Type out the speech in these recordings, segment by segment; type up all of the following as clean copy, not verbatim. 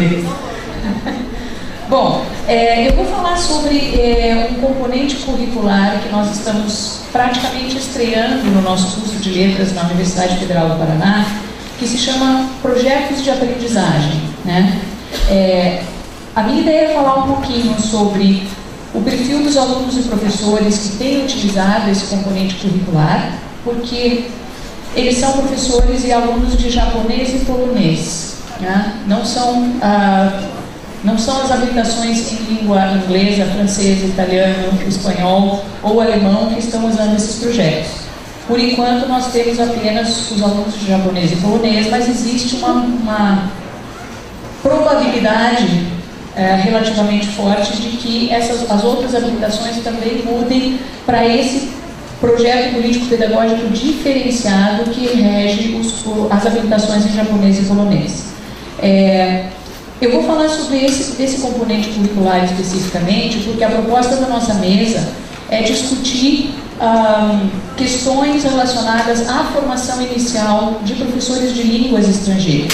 inglês. Bom, eu vou falar sobre um componente curricular que nós estamos praticamente estreando no nosso curso de letras na Universidade Federal do Paraná, que se chama Projetos de Aprendizagem, né? A minha ideia é falar um pouquinho sobre o perfil dos alunos e professores que têm utilizado esse componente curricular, porque eles são professores e alunos de japonês e polonês, né? Não são as habilitações em língua inglesa, francesa, italiano, espanhol ou alemão que estão usando esses projetos. Por enquanto, nós temos apenas os alunos de japonês e polonês, mas existe uma probabilidade relativamente forte de que as outras habilitações também mudem para esse projeto político-pedagógico diferenciado que rege as habilitações em japonês e polonês. Eu vou falar sobre esse componente curricular especificamente, porque a proposta da nossa mesa é discutir questões relacionadas à formação inicial de professores de línguas estrangeiras.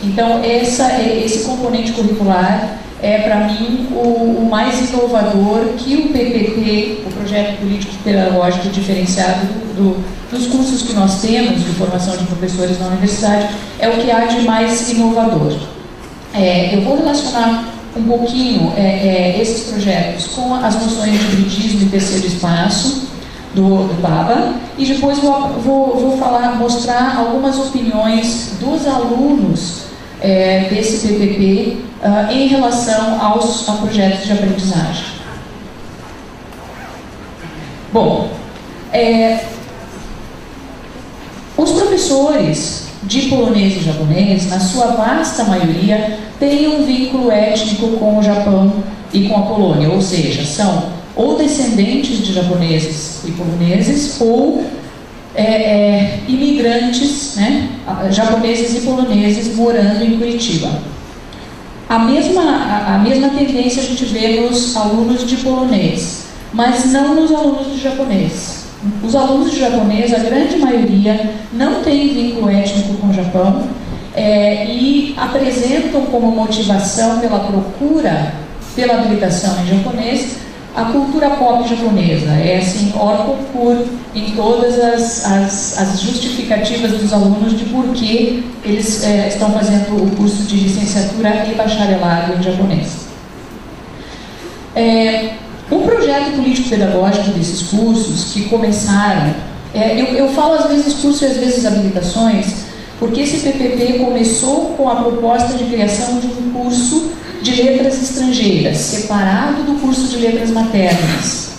Então, esse componente curricular é, para mim, o mais inovador que o PPP, o Projeto Político Pedagógico Diferenciado dos cursos que nós temos de formação de professores na universidade, é o que há de mais inovador. Eu vou relacionar um pouquinho esses projetos com as noções de hibridismo e terceiro espaço do Baba, e depois vou mostrar algumas opiniões dos alunos desse PPP em relação a projetos de aprendizagem. Bom, os professores de polonês e japonês, na sua vasta maioria, têm um vínculo étnico com o Japão e com a Polônia, ou seja, são ou descendentes de japoneses e poloneses ou imigrantes, né, japoneses e poloneses morando em Curitiba. A mesma tendência a gente vê nos alunos de polonês, mas não nos alunos de japonês. Os alunos de japonês, a grande maioria, não tem vínculo étnico com o Japão e apresentam como motivação pela procura pela habilitação em japonês a cultura pop japonesa. É assim, hors concours em todas as justificativas dos alunos de por que eles estão fazendo o curso de licenciatura e bacharelado em japonês. Um projeto político-pedagógico desses cursos que começaram, eu falo às vezes curso e às vezes habilitações, porque esse PPP começou com a proposta de criação de um curso de letras estrangeiras, separado do curso de letras maternas,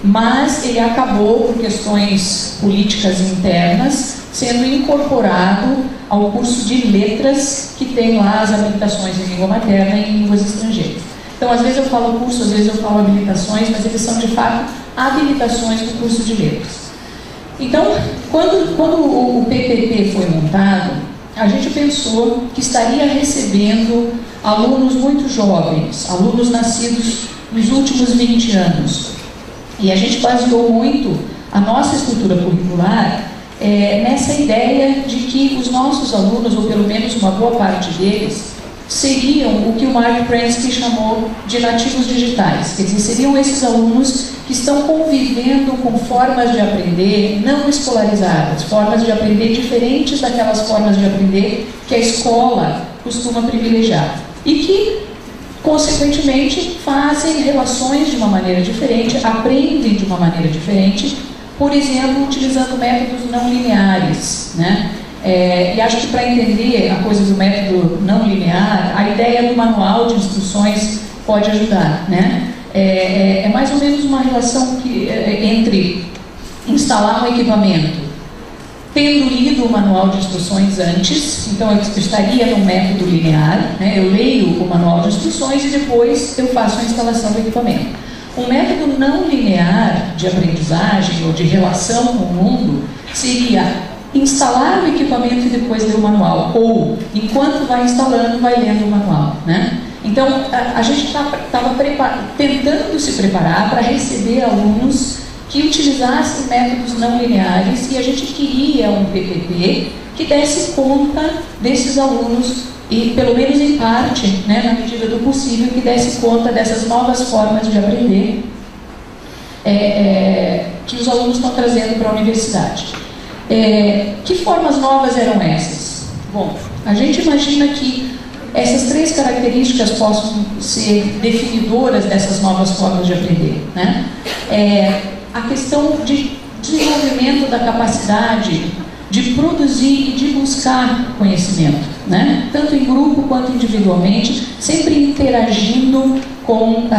mas ele acabou, por questões políticas internas, sendo incorporado ao curso de letras que tem lá as habilitações em língua materna e em línguas estrangeiras. Então, às vezes eu falo curso, às vezes eu falo habilitações, mas eles são, de fato, habilitações do curso de letras. Então, quando o PPP foi montado, a gente pensou que estaria recebendo alunos muito jovens, alunos nascidos nos últimos 20 anos. E a gente baseou muito a nossa estrutura curricular nessa ideia de que os nossos alunos, ou pelo menos uma boa parte deles, seriam o que o Mark Prensky chamou de nativos digitais. Quer dizer, seriam esses alunos que estão convivendo com formas de aprender não escolarizadas, formas de aprender diferentes daquelas formas de aprender que a escola costuma privilegiar. E que, consequentemente, fazem relações de uma maneira diferente, aprendem de uma maneira diferente, por exemplo, utilizando métodos não lineares, né? E acho que para entender a coisa do método não linear, a ideia do manual de instruções pode ajudar, né? É mais ou menos uma relação entre instalar um equipamento, tendo lido o manual de instruções antes, então eu estaria num método linear, né? Eu leio o manual de instruções e depois eu faço a instalação do equipamento. Um método não linear de aprendizagem ou de relação com o mundo seria instalar o equipamento e depois ler o manual, ou enquanto vai instalando, vai lendo o manual, né? Então, a gente estava tentando se preparar para receber alunos que utilizassem métodos não lineares, e a gente queria um PPP que desse conta desses alunos, e pelo menos em parte, né, né, na medida do possível, que desse conta dessas novas formas de aprender que os alunos estão trazendo para a universidade. Que formas novas eram essas? Bom, a gente imagina que essas três características possam ser definidoras dessas novas formas de aprender, né? A questão de desenvolvimento da capacidade de produzir e de buscar conhecimento, né? Tanto em grupo quanto individualmente, sempre interagindo com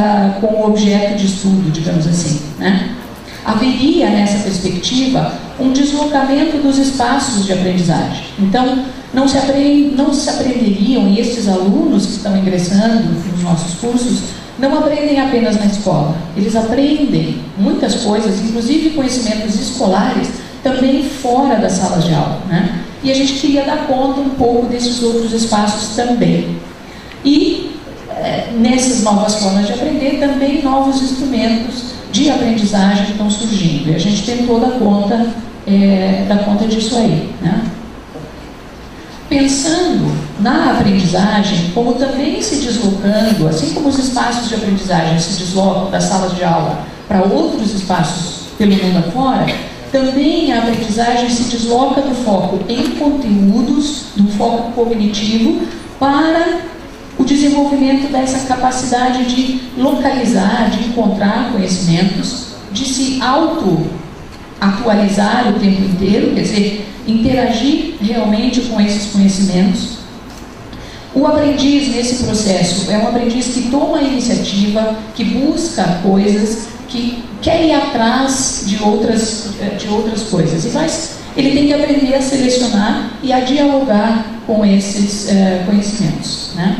o objeto de estudo, digamos assim, né? Haveria, nessa perspectiva, um deslocamento dos espaços de aprendizagem. Então, não se aprenderiam, e estes alunos que estão ingressando nos nossos cursos, não aprendem apenas na escola. Eles aprendem muitas coisas, inclusive conhecimentos escolares, também fora das salas de aula, né? E a gente queria dar conta um pouco desses outros espaços também. E nessas novas formas de aprender, também novos instrumentos de aprendizagem estão surgindo. E a gente tentou dar conta disso aí, né? Pensando na aprendizagem, como também se deslocando, assim como os espaços de aprendizagem se deslocam das salas de aula para outros espaços pelo mundo afora, também a aprendizagem se desloca do foco em conteúdos, do foco cognitivo, para o desenvolvimento dessa capacidade de localizar, de encontrar conhecimentos, de se auto-atualizar o tempo inteiro, quer dizer, interagir realmente com esses conhecimentos. O aprendiz nesse processo é um aprendiz que toma a iniciativa, que busca coisas, que quer ir atrás de outras coisas, mas ele tem que aprender a selecionar e a dialogar com esses conhecimentos, né?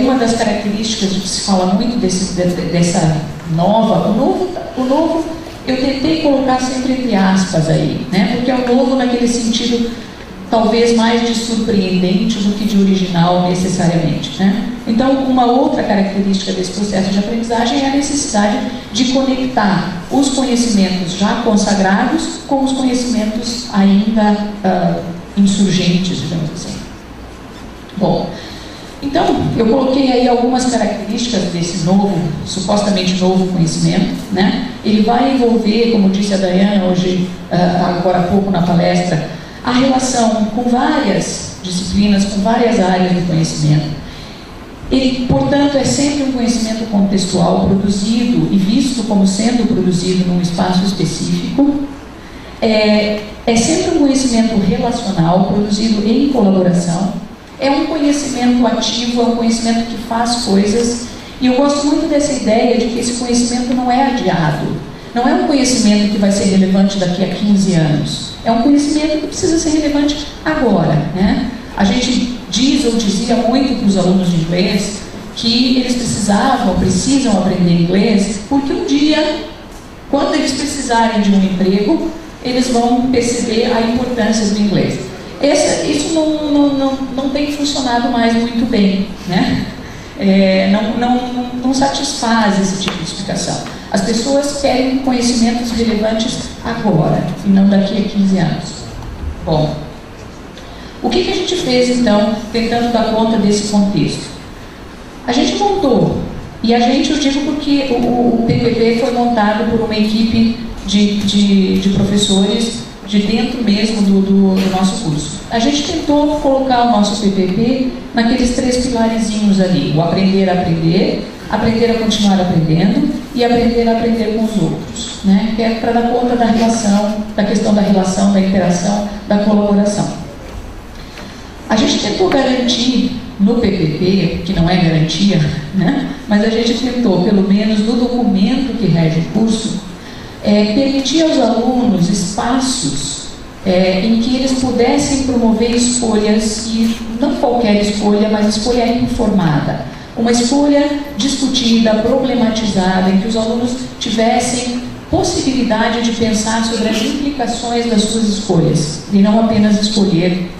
Uma das características que se fala muito dessa nova, o novo eu tentei colocar sempre entre aspas aí, né? Porque é o novo naquele sentido talvez mais de surpreendente do que de original necessariamente, né? Então, uma outra característica desse processo de aprendizagem é a necessidade de conectar os conhecimentos já consagrados com os conhecimentos ainda insurgentes, digamos assim. Bom, então, eu coloquei aí algumas características desse novo, supostamente novo conhecimento, né? Ele vai envolver, como disse a Dayana hoje, agora há pouco na palestra, a relação com várias disciplinas, com várias áreas do conhecimento. Ele, portanto, é sempre um conhecimento contextual produzido e visto como sendo produzido num espaço específico. É sempre um conhecimento relacional, produzido em colaboração. É um conhecimento ativo, é um conhecimento que faz coisas. E eu gosto muito dessa ideia de que esse conhecimento não é adiado. Não é um conhecimento que vai ser relevante daqui a 15 anos. É um conhecimento que precisa ser relevante agora, né? A gente diz ou dizia muito para os alunos de inglês que eles precisam aprender inglês, porque um dia, quando eles precisarem de um emprego, eles vão perceber a importância do inglês. Isso não tem funcionado mais muito bem, né? Não satisfaz esse tipo de explicação. As pessoas querem conhecimentos relevantes agora, e não daqui a 15 anos. Bom, o que a gente fez então, tentando dar conta desse contexto? A gente montou, e eu digo porque o PPP foi montado por uma equipe de professores de dentro mesmo do nosso curso. A gente tentou colocar o nosso PPP naqueles três pilarezinhos ali: o aprender a aprender, aprender a continuar aprendendo e aprender a aprender com os outros, né? Que é para dar conta da relação, da questão da relação, da interação, da colaboração. A gente tentou garantir no PPP, que não é garantia, né? Mas a gente tentou, pelo menos no documento que rege o curso, permitir aos alunos espaços em que eles pudessem promover escolhas, e não qualquer escolha, mas escolha informada. Uma escolha discutida, problematizada, em que os alunos tivessem possibilidade de pensar sobre as implicações das suas escolhas, e não apenas escolher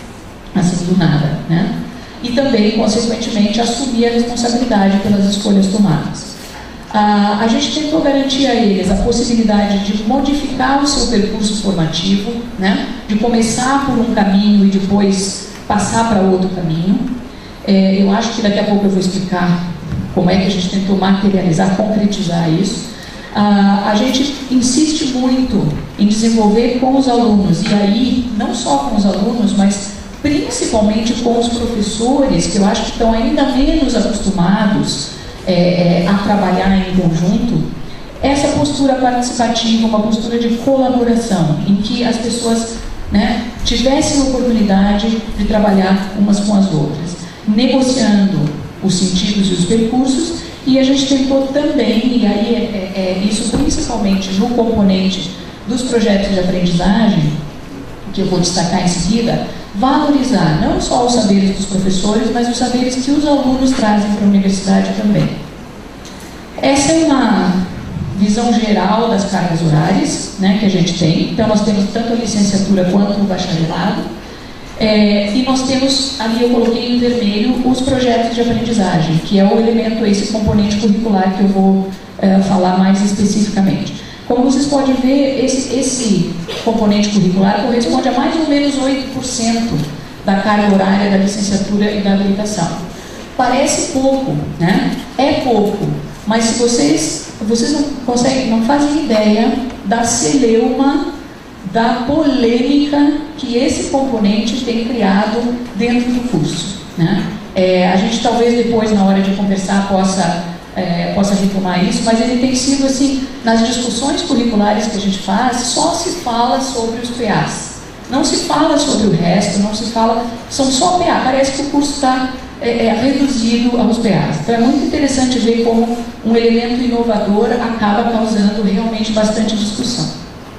assim do nada, né? E também, consequentemente, assumir a responsabilidade pelas escolhas tomadas. A gente tentou garantir a eles a possibilidade de modificar o seu percurso formativo, né? De começar por um caminho e depois passar para outro caminho. Eu acho que daqui a pouco eu vou explicar como é que a gente tentou materializar, concretizar isso. A gente insiste muito em desenvolver com os alunos, e aí, não só com os alunos, mas principalmente com os professores, que eu acho que estão ainda menos acostumados a trabalhar em conjunto, essa postura participativa, uma postura de colaboração, em que as pessoas, né, tivessem a oportunidade de trabalhar umas com as outras, negociando os sentidos e os percursos. E a gente tentou também, e aí isso principalmente no componente dos projetos de aprendizagem, que eu vou destacar em seguida, valorizar não só os saberes dos professores, mas os saberes que os alunos trazem para a universidade também. Essa é uma visão geral das cargas horárias, né, que a gente tem. Então nós temos tanto a licenciatura quanto o bacharelado. E nós temos, ali eu coloquei em vermelho, os projetos de aprendizagem, que é o elemento, esse componente curricular que eu vou falar mais especificamente. Como vocês podem ver, esse componente curricular corresponde a mais ou menos 8% da carga horária da licenciatura e da habilitação. Parece pouco, né? É pouco, mas se vocês não fazem ideia da celeuma, da polêmica que esse componente tem criado dentro do curso, né? A gente talvez depois, na hora de conversar, possa retomar isso, mas ele tem sido assim, nas discussões curriculares que a gente faz, só se fala sobre os PAs. Não se fala sobre o resto, não se fala, são só PA, parece que o curso está reduzido aos PAs. Então é muito interessante ver como um elemento inovador acaba causando realmente bastante discussão.